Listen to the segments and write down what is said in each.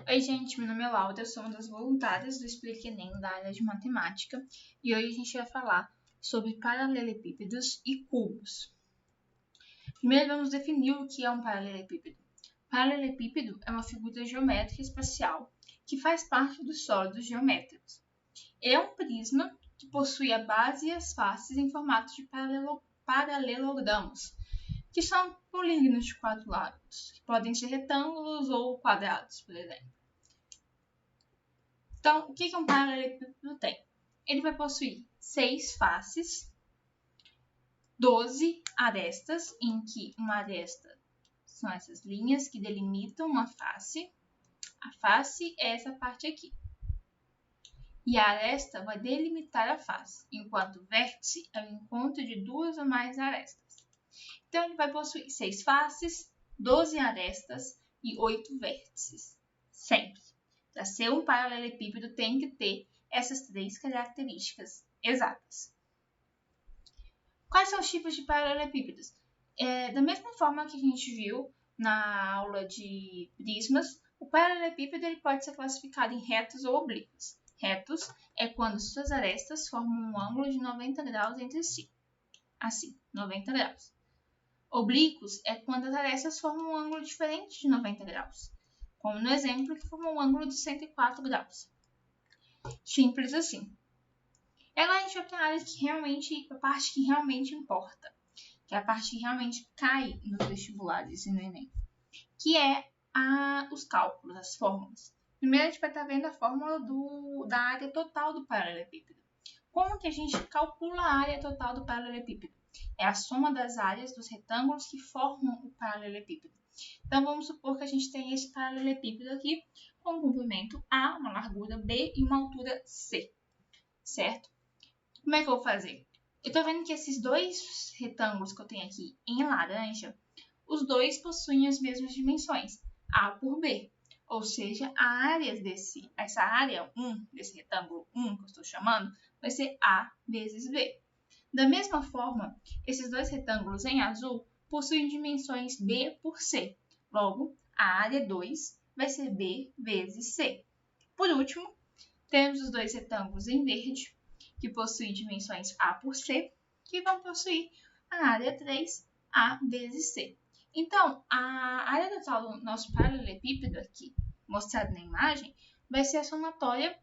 Oi gente, meu nome é Laura, eu sou uma das voluntárias do Explique Enem da área de matemática e hoje a gente vai falar sobre paralelepípedos e cubos. Primeiro vamos definir o que é um paralelepípedo. Paralelepípedo é uma figura geométrica espacial que faz parte dos sólidos geométricos. É um prisma que possui a base e as faces em formato de paralelogramos, que são polígonos de 4 lados, que podem ser retângulos ou quadrados, por exemplo. Então, o que um paralelepípedo tem? Ele vai possuir 6 faces, 12 arestas, em que uma aresta são essas linhas que delimitam uma face. A face é essa parte aqui. E a aresta vai delimitar a face, enquanto o vértice é o encontro de 2 ou mais arestas. Então, ele vai possuir 6 faces, 12 arestas e 8 vértices, sempre. Para ser um paralelepípedo, tem que ter essas 3 características exatas. Quais são os tipos de paralelepípedos? Da mesma forma que a gente viu na aula de prismas, o paralelepípedo ele pode ser classificado em retos ou oblíquos. Retos é quando suas arestas formam um ângulo de 90 graus entre si. Assim, 90 graus. Oblíquos é quando as arestas formam um ângulo diferente de 90 graus. Como no exemplo que formou um ângulo de 104 graus. Simples assim. Agora a gente vai para a parte que realmente importa, que é a parte que realmente cai nos vestibulares e no Enem, que é os cálculos, as fórmulas. Primeiro a gente vai estar vendo a fórmula da área total do paralelepípedo. Como que a gente calcula a área total do paralelepípedo? É a soma das áreas dos retângulos que formam o paralelepípedo. Então, vamos supor que a gente tem esse paralelepípedo aqui com um comprimento A, uma largura B e uma altura C, certo? Como é que eu vou fazer? Eu estou vendo que esses 2 retângulos que eu tenho aqui em laranja, os 2 possuem as mesmas dimensões, A por B. Ou seja, essa área 1 desse retângulo 1 que eu estou chamando, vai ser A vezes B. Da mesma forma, esses 2 retângulos em azul possuem dimensões B por C. Logo, a área 2 vai ser B vezes C. Por último, temos os 2 retângulos em verde, que possuem dimensões A por C, que vão possuir a área 3, A vezes C. Então, a área total do nosso paralelepípedo aqui, mostrado na imagem, vai ser a somatória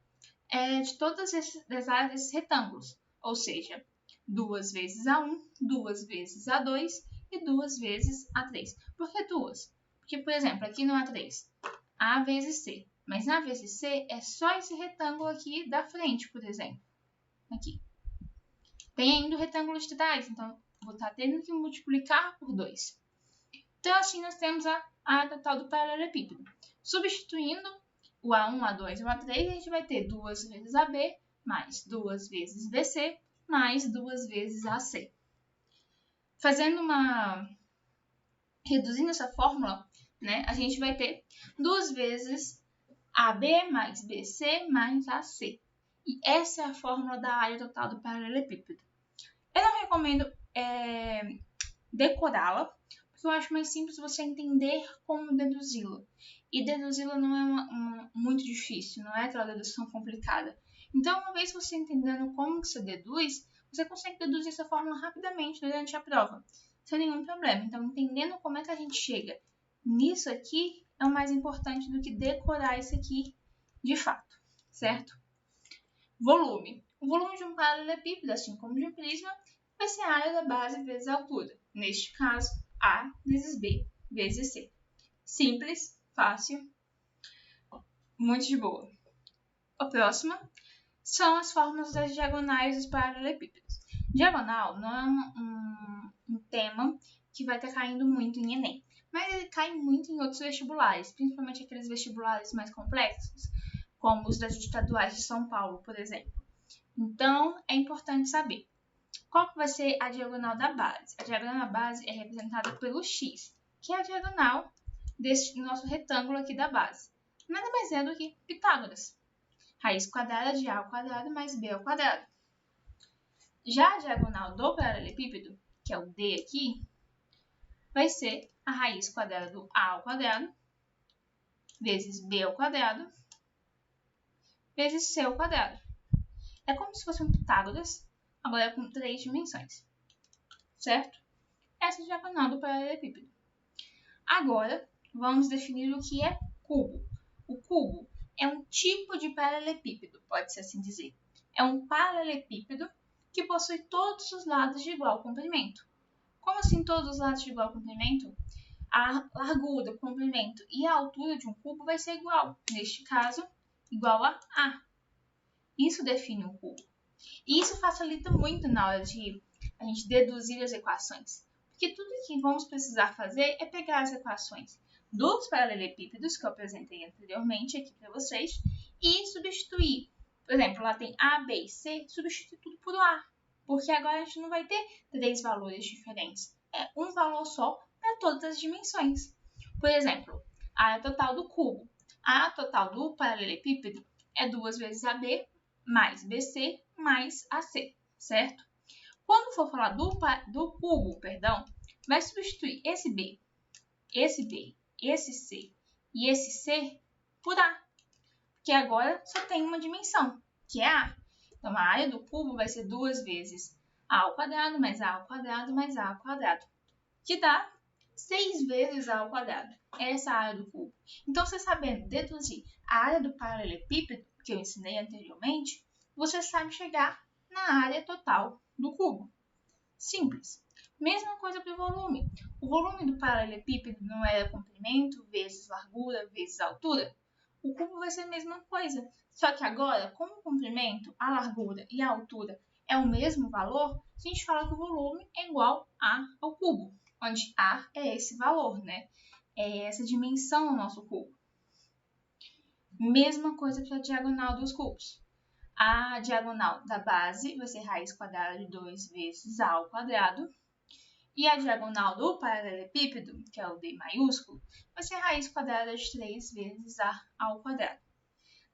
de todas as áreas desses retângulos, ou seja, 2 vezes A1, 2 vezes A2 e 2 vezes A3. Por que 2? Porque, por exemplo, aqui no A3, A vezes C. Mas na vezes C é só esse retângulo aqui da frente, por exemplo. Aqui. Tem ainda o retângulo de trás, então vou estar tendo que multiplicar por 2. Então, assim, nós temos a área total do paralelepípedo. Substituindo o A1, A2 e o A3, a gente vai ter 2 vezes AB, mais 2 vezes BC, mais 2 vezes AC. Reduzindo essa fórmula, né, a gente vai ter 2 vezes AB mais BC mais AC. E essa é a fórmula da área total do paralelepípedo. Eu não recomendo decorá-la, porque eu acho mais simples você entender como deduzi-la. E deduzi-la não é muito difícil, não é aquela dedução complicada. Então, uma vez você entendendo como que você deduz, você consegue deduzir essa fórmula rapidamente durante a prova, sem nenhum problema. Então, entendendo como é que a gente chega nisso aqui é o mais importante do que decorar isso aqui de fato, certo? Volume. O volume de um paralelepípedo, assim como de um prisma, vai ser a área da base vezes a altura. Neste caso, A vezes B vezes C. Simples, fácil, muito de boa. A próxima são as fórmulas das diagonais dos paralelepípedos. Diagonal não é um tema que vai estar caindo muito em Enem, mas ele cai muito em outros vestibulares, principalmente aqueles vestibulares mais complexos, como os das estaduais de São Paulo, por exemplo. Então, é importante saber qual que vai ser a diagonal da base. A diagonal da base é representada pelo x, que é a diagonal desse nosso retângulo aqui da base. Nada mais é do que Pitágoras. Raiz quadrada de a ao quadrado mais b ao quadrado. Já a diagonal do paralelepípedo, que é o D aqui, vai ser a raiz quadrada do a ao quadrado vezes b ao quadrado vezes c ao quadrado. É como se fosse um Pitágoras, agora com 3 dimensões, certo? Essa é a diagonal do paralelepípedo. Agora, vamos definir o que é cubo. O cubo é um tipo de paralelepípedo, pode-se assim dizer. É um paralelepípedo que possui todos os lados de igual comprimento. Como assim todos os lados de igual comprimento? A largura, o comprimento e a altura de um cubo vai ser igual. Neste caso, igual a A. Isso define um cubo. E isso facilita muito na hora de a gente deduzir as equações. Porque tudo que vamos precisar fazer é pegar as equações dos paralelepípedos que eu apresentei anteriormente aqui para vocês e substituir. Por exemplo, lá tem A, B e C, substituir tudo por A. Porque agora a gente não vai ter 3 valores diferentes. É um valor só para todas as dimensões. Por exemplo, a área total do cubo. A área total do paralelepípedo é 2 vezes AB mais BC mais AC, certo? Quando for falar do cubo, vai substituir esse B, esse C e esse C por A. Porque agora só tem uma dimensão, que é A. Então, a área do cubo vai ser 2 vezes A ao quadrado mais A ao quadrado mais A ao quadrado, que dá 6 vezes A ao quadrado. Essa é a área do cubo. Então, você sabendo deduzir a área do paralelepípedo, que eu ensinei anteriormente, você sabe chegar na área total do cubo. Simples. Mesma coisa para o volume. O volume do paralelepípedo não era comprimento vezes largura vezes altura? O cubo vai ser a mesma coisa. Só que agora, como o comprimento, a largura e a altura é o mesmo valor, a gente fala que o volume é igual a ao cubo, onde A é esse valor, né? É essa dimensão do nosso cubo. Mesma coisa para a diagonal dos cubos. A diagonal da base vai ser raiz quadrada de 2 vezes A ao quadrado. E a diagonal do paralelepípedo, que é o D maiúsculo, vai ser raiz quadrada de 3 vezes A ao quadrado.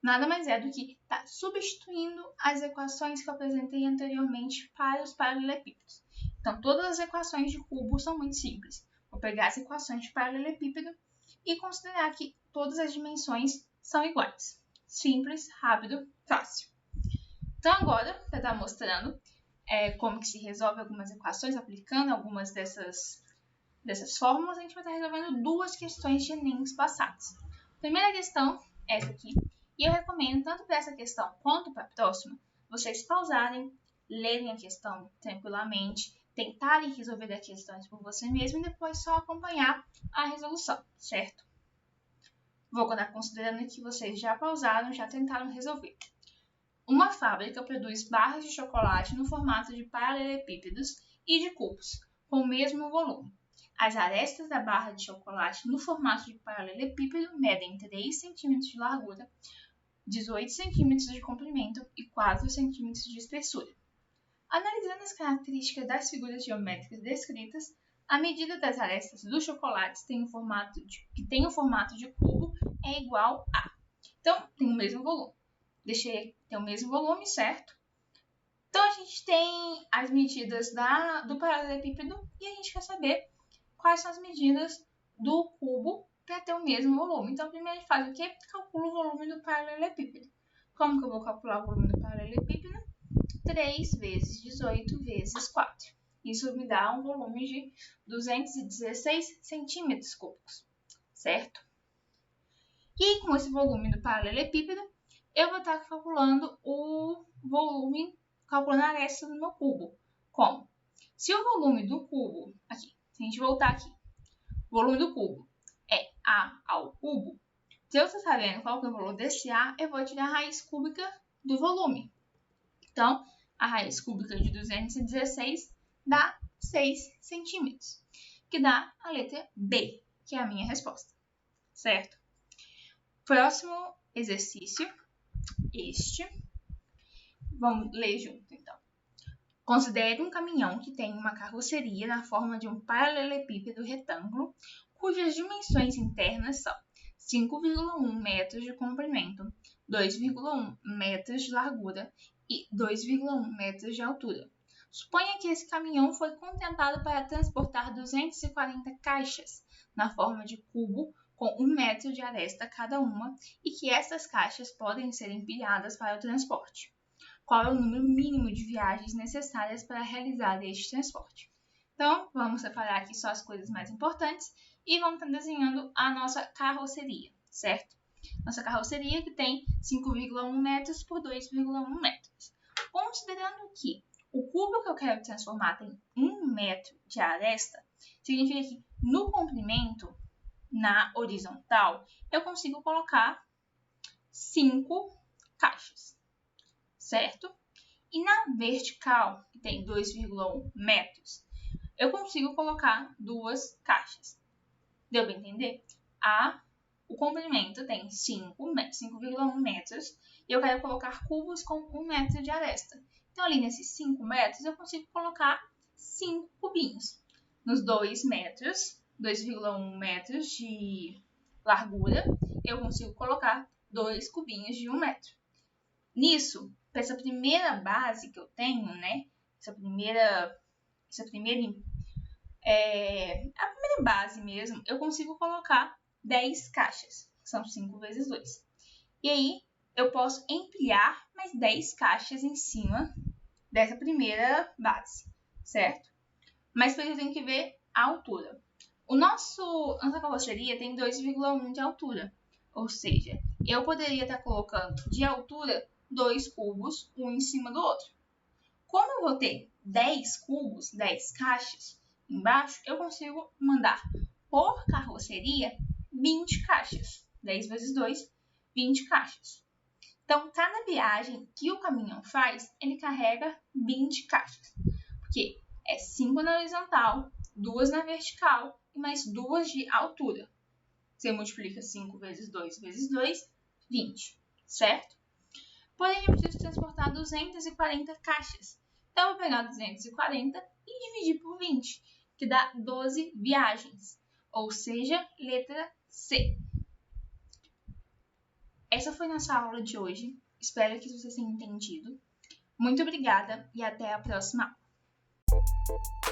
Nada mais é do que estar substituindo as equações que eu apresentei anteriormente para os paralelepípedos. Então, todas as equações de cubo são muito simples. Vou pegar as equações de paralelepípedo e considerar que todas as dimensões são iguais. Simples, rápido, fácil. Então, agora, para estar mostrando como que se resolve algumas equações, aplicando algumas dessas fórmulas, a gente vai estar resolvendo 2 questões de Enem passados. Primeira questão, essa aqui, e eu recomendo, tanto para essa questão quanto para a próxima, vocês pausarem, lerem a questão tranquilamente, tentarem resolver as questões por você mesmo e depois só acompanhar a resolução, certo? Vou estar considerando que vocês já pausaram, já tentaram resolver. Uma fábrica produz barras de chocolate no formato de paralelepípedos e de cubos, com o mesmo volume. As arestas da barra de chocolate no formato de paralelepípedo medem 3 cm de largura, 18 cm de comprimento e 4 cm de espessura. Analisando as características das figuras geométricas descritas, a medida das arestas dos chocolates que tem o formato de cubo é igual a. Então, tem o mesmo volume. Deixei ter o mesmo volume, certo? Então, a gente tem as medidas do paralelepípedo e a gente quer saber quais são as medidas do cubo para ter o mesmo volume. Então, primeiro a gente faz o quê? Calcula o volume do paralelepípedo. Como que eu vou calcular o volume do paralelepípedo? 3 vezes 18 vezes 4. Isso me dá um volume de 216 centímetros cúbicos, certo? E com esse volume do paralelepípedo, eu vou estar calculando o volume, calculando a aresta do meu cubo. Como? Se o volume do cubo, aqui, se a gente voltar aqui, o volume do cubo é A ao cubo, se eu estou sabendo qual que é o valor desse A, eu vou tirar a raiz cúbica do volume. Então, a raiz cúbica de 216 dá 6 centímetros, que dá a letra B, que é a minha resposta, certo? Próximo exercício, este. Vamos ler junto, então. Considere um caminhão que tem uma carroceria na forma de um paralelepípedo retângulo, cujas dimensões internas são 5,1 metros de comprimento, 2,1 metros de largura e 2,1 metros de altura. Suponha que esse caminhão foi contemplado para transportar 240 caixas na forma de cubo com 1 metro de aresta cada uma e que essas caixas podem ser empilhadas para o transporte. Qual é o número mínimo de viagens necessárias para realizar este transporte? Então, vamos separar aqui só as coisas mais importantes e vamos estar desenhando a nossa carroceria, certo? Nossa carroceria que tem 5,1 metros por 2,1 metros. Considerando que o cubo que eu quero transformar tem 1 metro de aresta, significa que no comprimento, na horizontal, eu consigo colocar 5 caixas, certo? E na vertical, que tem 2,1 metros, eu consigo colocar 2 caixas. Deu para entender? O comprimento tem 5,1 metros e eu quero colocar cubos com 1 metro de aresta. Então, ali nesses 5 metros, eu consigo colocar 5 cubinhos. Nos 2 metros, 2,1 metros de largura, eu consigo colocar 2 cubinhos de 1 metro. Nisso, para essa primeira base que eu tenho, né? A primeira base mesmo, eu consigo colocar 10 caixas, que são 5 vezes 2. E aí, eu posso empilhar mais 10 caixas em cima dessa primeira base, certo? Mas para isso eu tenho que ver a altura. Nossa carroceria tem 2,1 de altura, ou seja, eu poderia estar colocando de altura 2 cubos, um em cima do outro. Como eu vou ter 10 cubos, 10 caixas embaixo, eu consigo mandar por carroceria 20 caixas. 10 vezes 2, 20 caixas. Então, cada viagem que o caminhão faz, ele carrega 20 caixas. Porque é 5 na horizontal, 2 na vertical e mais 2 de altura. Você multiplica 5 vezes 2 vezes 2, 20, certo? Porém, eu preciso transportar 240 caixas. Então, eu vou pegar 240 e dividir por 20, que dá 12 viagens. Ou seja, letra C. Essa foi nossa aula de hoje. Espero que vocês tenham entendido. Muito obrigada e até a próxima aula.